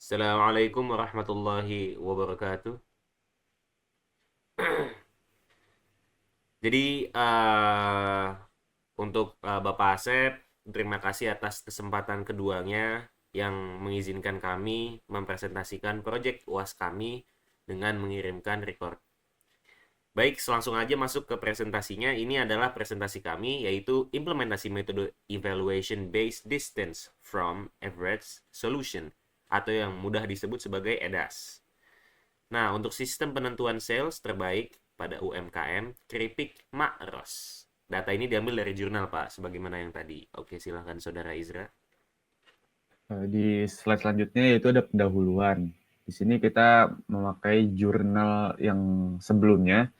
Assalamualaikum warahmatullahi wabarakatuh. Jadi untuk Bapak Asep, terima kasih atas kesempatan keduanya yang mengizinkan kami mempresentasikan proyek UAS kami dengan mengirimkan record. Baik, langsung aja masuk ke presentasinya. Ini adalah presentasi kami, yaitu implementasi metode Evaluation Based Distance from Average Solution, atau yang mudah disebut sebagai EDAS. Nah, untuk sistem penentuan sales terbaik pada UMKM, keripik Makros. Data ini diambil dari jurnal, Pak, sebagaimana yang tadi. Oke, silahkan Saudara Izra. Di slide selanjutnya yaitu ada pendahuluan. Di sini kita memakai jurnal yang sebelumnya.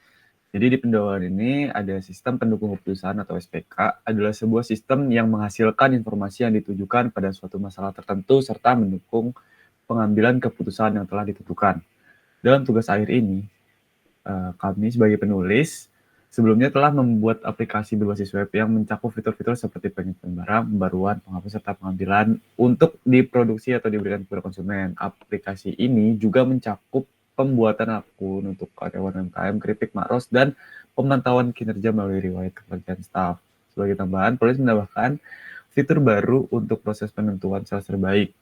Jadi di pendahuluan ini ada sistem pendukung keputusan atau SPK adalah sebuah sistem yang menghasilkan informasi yang ditujukan pada suatu masalah tertentu serta mendukung pengambilan keputusan yang telah ditentukan. Dalam tugas akhir ini, kami sebagai penulis sebelumnya telah membuat aplikasi berbasis web yang mencakup fitur-fitur seperti pengiriman barang, pembaruan, penghapus, serta pengambilan untuk diproduksi atau diberikan kepada konsumen. Aplikasi ini juga mencakup pembuatan akun untuk karyawan UMKM, keripik Makros, dan pemantauan kinerja melalui riwayat kepergian staf. Sebagai tambahan, penulis menambahkan fitur baru untuk proses penentuan sales terbaik.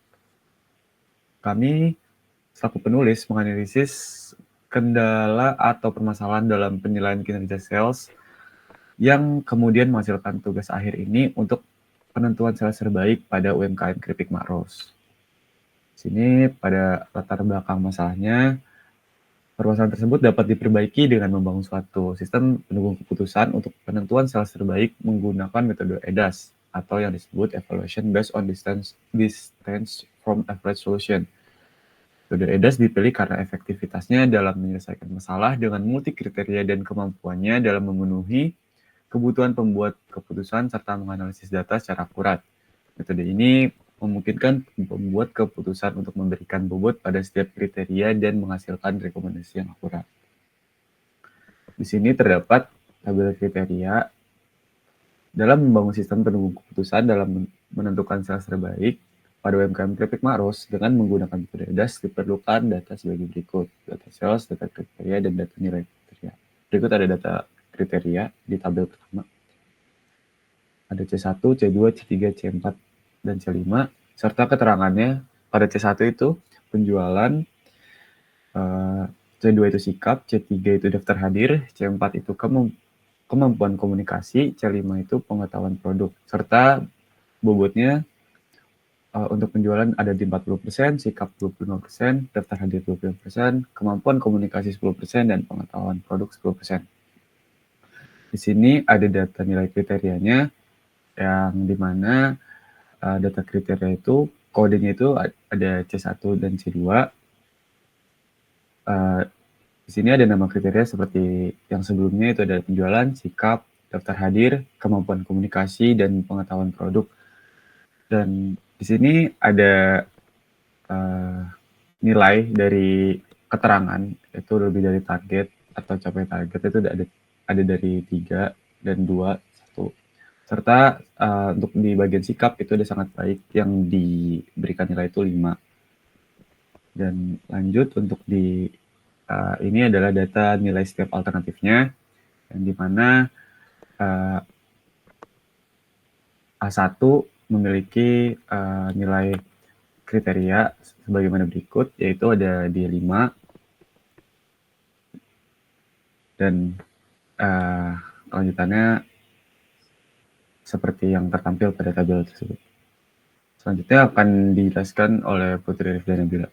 Kami selaku penulis menganalisis kendala atau permasalahan dalam penilaian kinerja sales yang kemudian menghasilkan tugas akhir ini untuk penentuan sales terbaik pada UMKM Keripik Makros. Sini pada latar belakang masalahnya, permasalahan tersebut dapat diperbaiki dengan membangun suatu sistem pendukung keputusan untuk penentuan sales terbaik menggunakan metode EDAS atau yang disebut Evaluation Based on Distance from Average Solution. Metode EDAS dipilih karena efektivitasnya dalam menyelesaikan masalah dengan multi kriteria dan kemampuannya dalam memenuhi kebutuhan pembuat keputusan serta menganalisis data secara akurat. Metode ini memungkinkan pembuat keputusan untuk memberikan bobot pada setiap kriteria dan menghasilkan rekomendasi yang akurat. Di sini terdapat tabel kriteria dalam membangun sistem pendukung keputusan dalam menentukan sales terbaik. Pada UMKM Keripik Makros, dengan menggunakan metode EDAS diperlukan data sebagai berikut: data sales, data kriteria, dan data nilai kriteria. Berikut ada data kriteria di tabel pertama. Ada C1, C2, C3, C4, dan C5, serta keterangannya. Pada C1 itu penjualan, C2 itu sikap, C3 itu daftar hadir, C4 itu kemampuan komunikasi, C5 itu pengetahuan produk, serta bobotnya untuk penjualan ada di 40%, sikap 25%, daftar hadir 25%, kemampuan komunikasi 10%, dan pengetahuan produk 10%. Di sini ada data nilai kriterianya, yang dimana data kriteria itu kodenya itu ada C1 dan C2. Di sini ada nama kriteria seperti yang sebelumnya, itu ada penjualan, sikap, daftar hadir, kemampuan komunikasi, dan pengetahuan produk. Dan di sini ada nilai dari keterangan, itu lebih dari target atau capai target itu ada dari 3 dan 2, 1. Serta untuk di bagian sikap itu ada sangat baik yang diberikan nilai itu 5. Dan lanjut untuk di ini adalah data nilai setiap alternatifnya, yang dimana A1 memiliki nilai kriteria sebagaimana berikut, yaitu ada di 5, dan lanjutannya seperti yang tertampil pada tabel tersebut. Selanjutnya akan dijelaskan oleh Putri Rifda Nabila.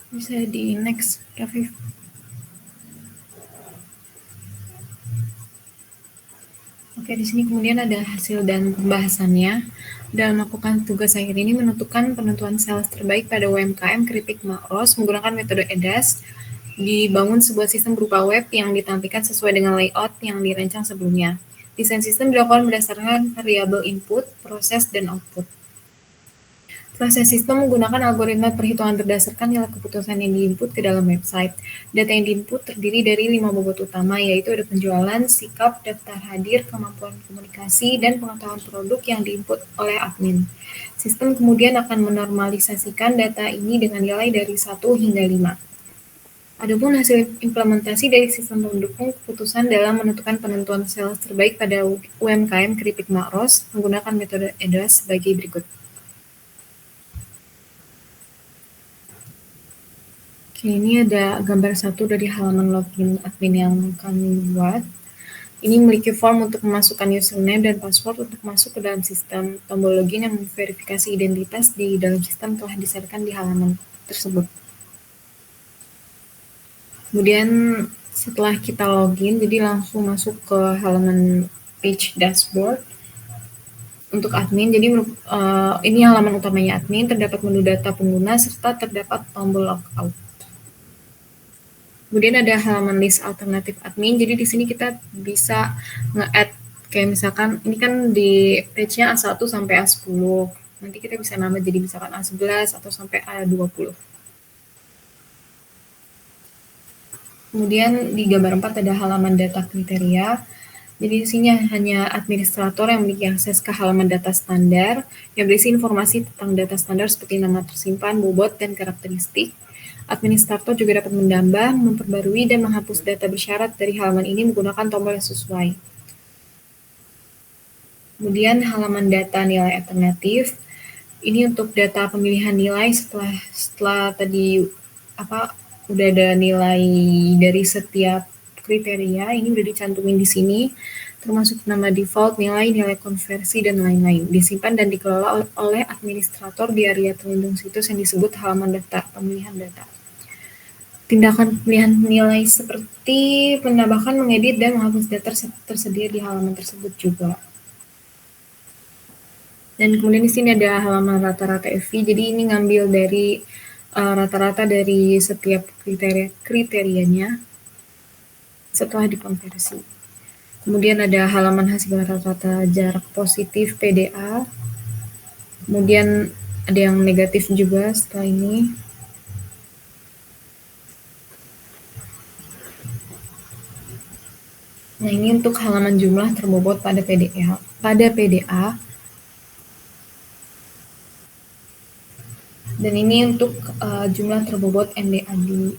Bisa di next, Rafif. Oke, di sini kemudian ada hasil dan pembahasannya. Dalam melakukan tugas akhir ini menentukan penentuan sales terbaik pada UMKM Keripik Makros menggunakan metode EDAS. Dibangun sebuah sistem berupa web yang ditampilkan sesuai dengan layout yang dirancang sebelumnya. Desain sistem dilakukan berdasarkan variabel input, proses, dan output. Proses sistem menggunakan algoritma perhitungan berdasarkan nilai keputusan yang diinput ke dalam website. Data yang diinput terdiri dari 5 bobot utama, yaitu ada penjualan, sikap, daftar hadir, kemampuan komunikasi, dan pengetahuan produk yang diinput oleh admin. Sistem kemudian akan menormalisasikan data ini dengan nilai dari 1 hingga 5. Adapun hasil implementasi dari sistem pendukung keputusan dalam menentukan penentuan sales terbaik pada UMKM keripik makros menggunakan metode EDAS sebagai berikut. Oke, ini ada gambar satu dari halaman login admin yang kami buat. Ini memiliki form untuk memasukkan username dan password untuk masuk ke dalam sistem. Tombol login yang memverifikasi identitas di dalam sistem telah disertakan di halaman tersebut. Kemudian setelah kita login, jadi langsung masuk ke halaman page dashboard untuk admin. Jadi ini halaman utamanya admin, terdapat menu data pengguna serta terdapat tombol logout. Kemudian ada halaman list alternatif admin. Jadi di sini kita bisa nge-add kayak misalkan ini kan di page-nya A1 sampai A10. Nanti kita bisa nambah jadi misalkan A11 atau sampai A20. Kemudian di gambar 4 ada halaman data kriteria. Jadi di sini hanya administrator yang memiliki akses ke halaman data standar yang berisi informasi tentang data standar seperti nama tersimpan, bobot, dan karakteristik. Administrator juga dapat menambah, memperbarui, dan menghapus data bersyarat dari halaman ini menggunakan tombol yang sesuai. Kemudian halaman data nilai alternatif. Ini untuk data pemilihan nilai setelah tadi udah ada nilai dari setiap kriteria, ini udah dicantumin di sini, termasuk nama default, nilai konversi, dan lain-lain. Disimpan dan dikelola oleh administrator di area terlindung situs yang disebut halaman data pemilihan data. Tindakan pemilihan nilai seperti menambahkan, mengedit, dan menghapus data tersedia di halaman tersebut juga. Dan kemudian di sini ada halaman rata-rata FV. Jadi ini ngambil dari rata-rata dari setiap kriterianya setelah dikonversi. Kemudian ada halaman hasil rata-rata jarak positif PDA. Kemudian ada yang negatif juga setelah ini. Nah, ini untuk halaman jumlah terbobot pada PDA. Dan ini untuk jumlah terbobot MDA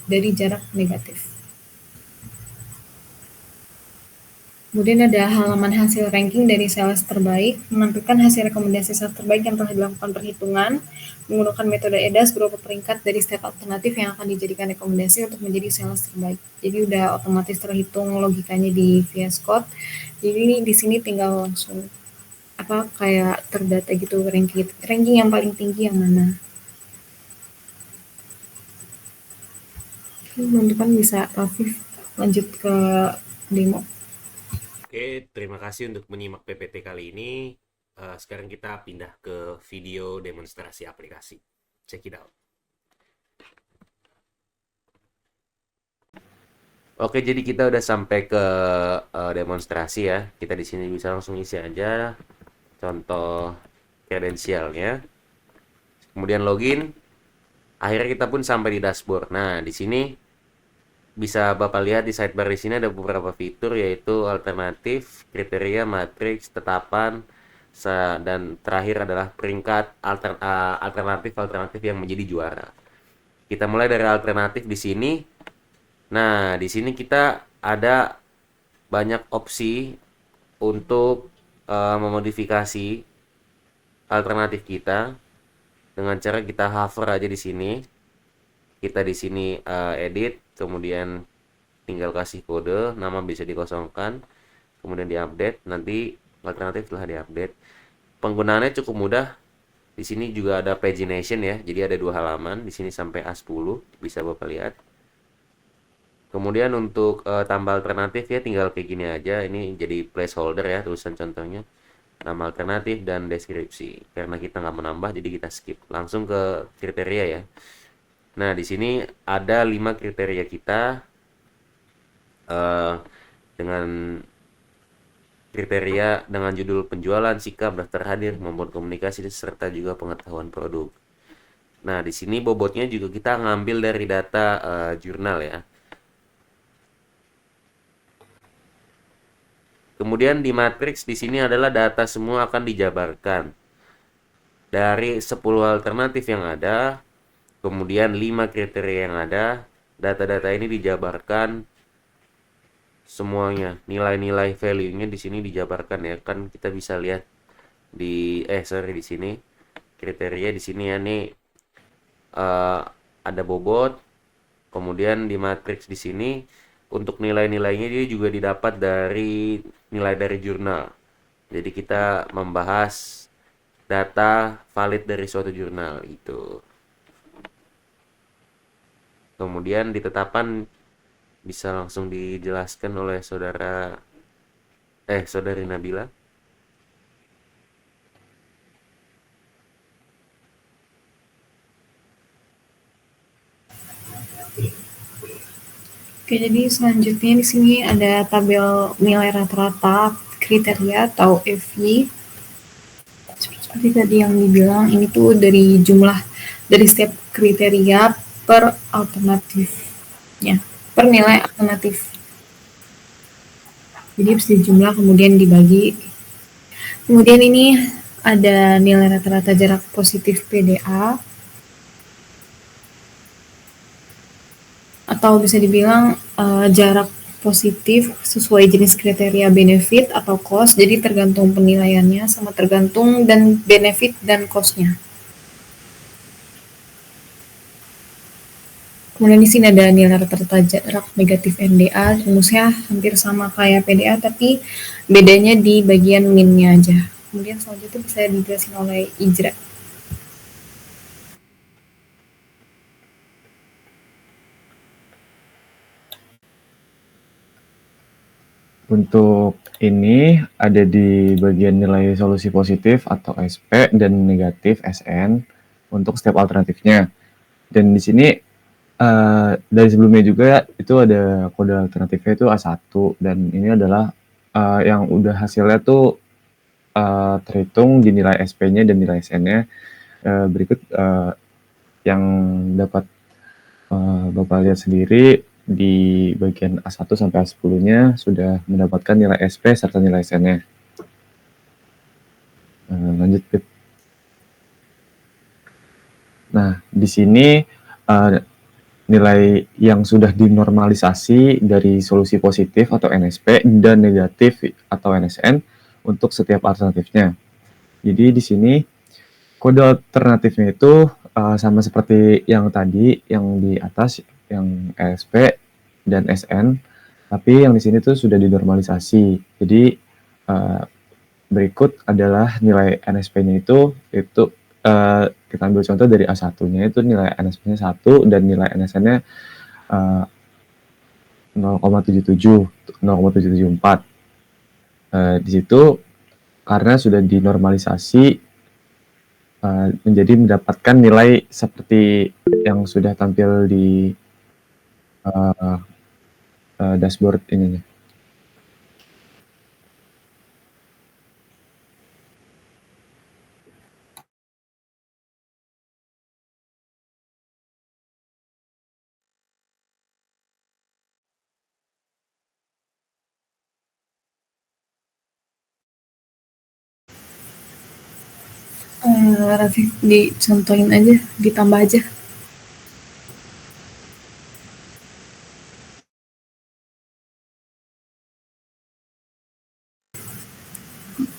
dari jarak negatif. Kemudian ada halaman hasil ranking dari sales terbaik, menampilkan hasil rekomendasi sales terbaik yang telah dilakukan perhitungan menggunakan metode EDAS berupa peringkat dari setiap alternatif yang akan dijadikan rekomendasi untuk menjadi sales terbaik. Jadi udah otomatis terhitung logikanya di VS Code. Jadi di sini tinggal langsung kayak terdata gitu ranking yang paling tinggi yang mana. Teman-teman bisa lanjut ke demo. Oke, terima kasih untuk menyimak PPT kali ini. Sekarang kita pindah ke video demonstrasi aplikasi. Check it out. Oke, jadi kita udah sampai ke demonstrasi ya. Kita di sini bisa langsung isi aja contoh kredensialnya. Kemudian login. Akhirnya kita pun sampai di dashboard. Nah, di sini bisa Bapak lihat di sidebar di sini ada beberapa fitur, yaitu alternatif, kriteria, matriks, tetapan, dan terakhir adalah peringkat alternatif yang menjadi juara. Kita mulai dari alternatif di sini. Nah, di sini kita ada banyak opsi untuk memodifikasi alternatif kita dengan cara kita hover aja di sini. Kita di sini edit, kemudian tinggal kasih kode, nama bisa dikosongkan, kemudian diupdate. Nanti alternatif telah diupdate. Penggunaannya cukup mudah. Di sini juga ada pagination ya, jadi ada 2 halaman. Di sini sampai A10 bisa Bapak lihat. Kemudian untuk tambah alternatif ya tinggal kayak gini aja. Ini jadi placeholder ya, tulisan contohnya. Nama alternatif dan deskripsi. Karena kita nggak menambah, jadi kita skip. Langsung ke kriteria ya. Nah, di sini ada 5 kriteria kita dengan kriteria dengan judul penjualan, sikap, daftar hadir, kemampuan komunikasi, serta juga pengetahuan produk. Nah, di sini bobotnya juga kita ngambil dari data jurnal ya. Kemudian di matriks di sini adalah data semua akan dijabarkan. Dari 10 alternatif yang ada, kemudian 5 kriteria yang ada, data-data ini dijabarkan semuanya. Nilai-nilai value-nya di sini dijabarkan ya. Kan kita bisa lihat di di sini kriteria di sini ya nih, ada bobot, kemudian di matriks di sini untuk nilai-nilainya dia juga didapat dari nilai dari jurnal. Jadi kita membahas data valid dari suatu jurnal itu. Kemudian ditetapkan bisa langsung dijelaskan oleh saudari Nabila. Oke, jadi selanjutnya di sini ada tabel nilai rata-rata kriteria atau FY. Seperti tadi yang dibilang, ini tuh dari setiap kriteria per alternatifnya, per nilai alternatif. Jadi harus dijumlah kemudian dibagi. Kemudian ini ada nilai rata-rata jarak positif PDA, atau bisa dibilang jarak positif sesuai jenis kriteria benefit atau cost. Jadi tergantung penilaiannya sama tergantung dan benefit dan cost-nya. Kemudian di sini ada nilai rata-rata jarak negatif NDA, rumusnya hampir sama kayak PDA, tapi bedanya di bagian min-nya aja. Kemudian selanjutnya bisa dijelasin oleh Ijra. Untuk ini ada di bagian nilai solusi positif atau SP dan negatif SN untuk setiap alternatifnya. Dan di sini dari sebelumnya juga itu ada kode alternatifnya itu A1 dan ini adalah yang udah hasilnya tuh terhitung di nilai SP-nya dan nilai SN-nya. Berikut yang dapat Bapak lihat sendiri di bagian A1 sampai A10-nya sudah mendapatkan nilai SP serta nilai SN-nya. Lanjut, Pip. Nah, di sini nilai yang sudah dinormalisasi dari solusi positif atau NSP dan negatif atau NSN untuk setiap alternatifnya. Jadi di sini kode alternatifnya itu sama seperti yang tadi, yang di atas, yang ESP dan SN, tapi yang di sini tuh sudah dinormalisasi. Jadi berikut adalah nilai NSP-nya itu kita ambil contoh dari A1-nya itu nilai NSP-nya 1 dan nilai NSN-nya 0,77, 0,774. Di situ karena sudah dinormalisasi menjadi mendapatkan nilai seperti yang sudah tampil di dashboard ininya. Rafif dicontohin aja, ditambah aja.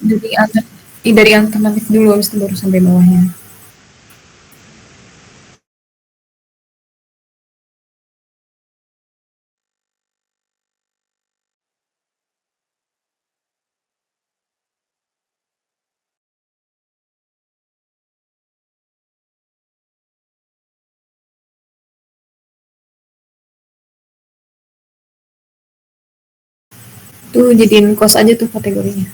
Dari alternatif dulu, habis itu baru sampai bawahnya. Tuh jadiin cost aja tuh kategorinya.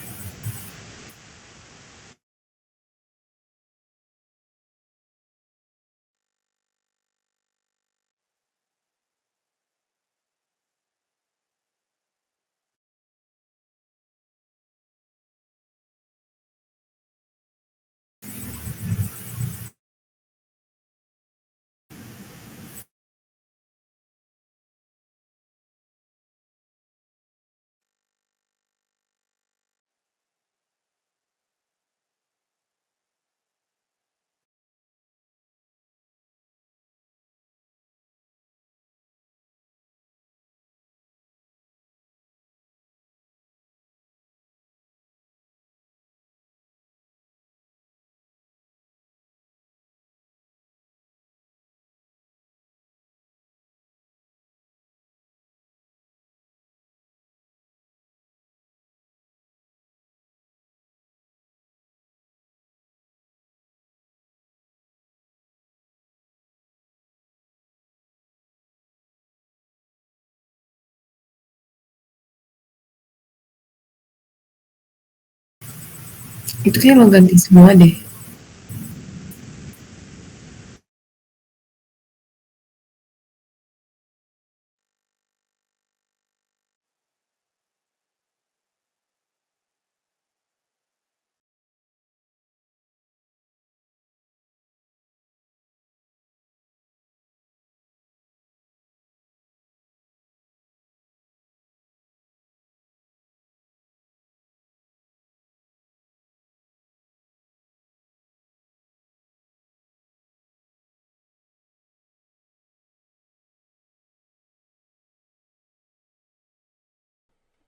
Itu kayak lo ganti semua deh.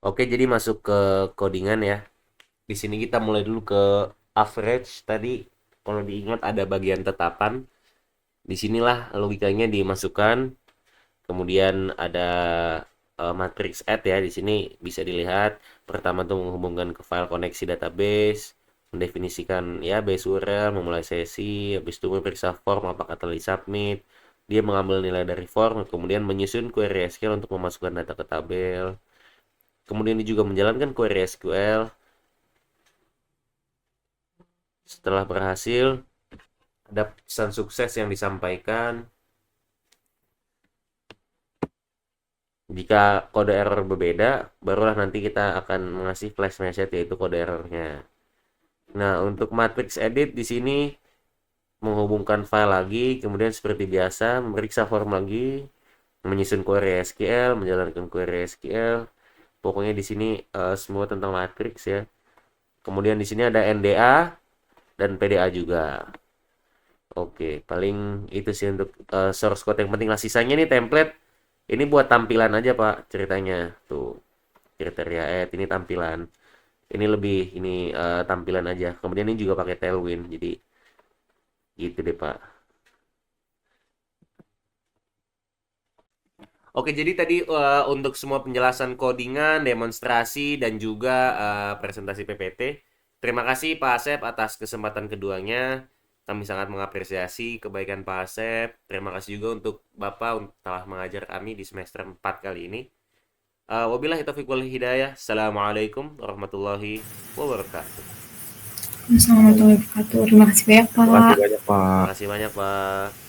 Oke, jadi masuk ke codingan ya. Di sini kita mulai dulu ke average tadi. Kalau diingat ada bagian tetapan. Disinilah logikanya dimasukkan. Kemudian ada matrix add ya. Di sini bisa dilihat pertama tuh menghubungkan ke file koneksi database, mendefinisikan ya base URL, memulai sesi, habis itu memeriksa form apakah telah submit. Dia mengambil nilai dari form, kemudian menyusun query SQL untuk memasukkan data ke tabel. Kemudian dia juga menjalankan query SQL. Setelah berhasil, ada pesan sukses yang disampaikan. Jika kode error berbeda, barulah nanti kita akan mengasih flash message yaitu kode errornya. Nah, untuk matrix edit di sini menghubungkan file lagi, kemudian seperti biasa memeriksa form lagi, menyusun query SQL, menjalankan query SQL. Pokoknya di sini semua tentang matrix ya. Kemudian di sini ada NDA dan PDA juga. Oke, paling itu sih untuk source code yang penting lah. Sisanya nih template. Ini buat tampilan aja Pak ceritanya. Tuh, kriteria ini tampilan. Ini lebih ini tampilan aja. Kemudian ini juga pakai Tailwind. Jadi gitu deh Pak. Oke, jadi tadi untuk semua penjelasan codingan, demonstrasi, dan juga presentasi PPT. Terima kasih Pak Asep atas kesempatan keduanya. Kami sangat mengapresiasi kebaikan Pak Asep. Terima kasih juga untuk Bapak telah mengajar kami di semester 4 kali ini. Wabillahi taufiq wal hidayah. Assalamualaikum warahmatullahi wabarakatuh. Assalamualaikum warahmatullahi wabarakatuh. Terima kasih banyak, Terima kasih Pak. banyak, Terima Pak. kasih banyak, Pak.